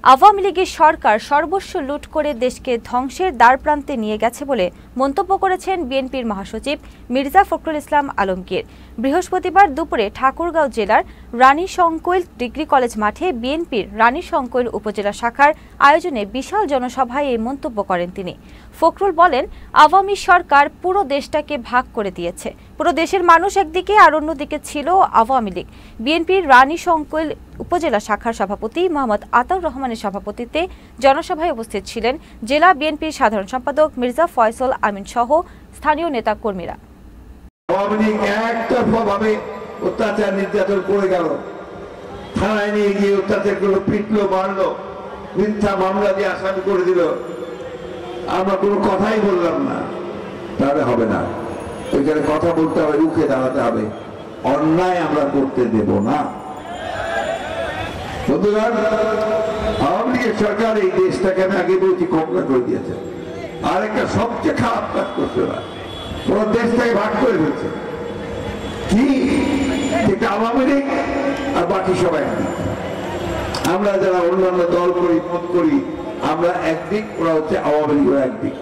আওয়ামী লীগের সরকার সর্বস্ব লুট করে দেশকে ধ্বংসের দ্বারপ্রান্তে নিয়ে গেছে বলে মন্তব্য করেছেন বিএনপির মহাসচিব মির্জা ফখরুল ইসলাম আলমগীর। বৃহস্পতিবার দুপুরে ঠাকুরগাঁও জেলার রানীশংকৈল ডিগ্রি কলেজ মাঠে বিএনপির রানীশংকৈল উপজেলা শাখার আয়োজনে বিশাল জনসভায় এই মন্তব্য করেন তিনি। ফখরুল বলেন, আওয়ামী সরকার পুরো দেশটাকে ভাগ করে দিয়েছে। পুরো দেশের মানুষ একদিকে আর অন্যদিকে ছিল আওয়ামী লীগ। বিএনপির রানীশংকৈল উপজেলা শাখার সভাপতি মোহাম্মদ আতাউর রহমানের সভাপতিত্বে জনসভায় উপস্থিত ছিলেন জেলা বিএনপির সাধারণ সম্পাদক মির্জা ফয়সল আমিন সহ স্থানীয় নেতা কর্মীরা। আওয়ামী লীগ একতরফাভাবে অত্যাচার নির্যাতন করে গেল, থানায় নিয়ে গিয়ে অত্যাচার করলো, পিটলো, মারলো, মিথ্যা মামলা দিয়ে আসামি করে দিল। আমরা কোনো কথাই বললাম না, তাহলে হবে না। ওইখানে কথা বলতে হবে, রুখে দাঁড়াতে হবে। অন্যায় আমরা করতে দেব না। বন্ধুগণ, আওয়ামী লীগের সরকার এই দেশটাকে আমি আগে বলছি কবজা করে দিয়েছে। আর একটা সবচেয়ে খারাপ কাজ করছে না, পুরো দেশটাকে ভাগ করে ফেলছে। কি আওয়ামী লীগ আর বাকি সবাই একদিক। আমরা যারা অন্যান্য দল করি, মত করি, আমরা একদিক, ওরা হচ্ছে আওয়ামী লীগ একদিক।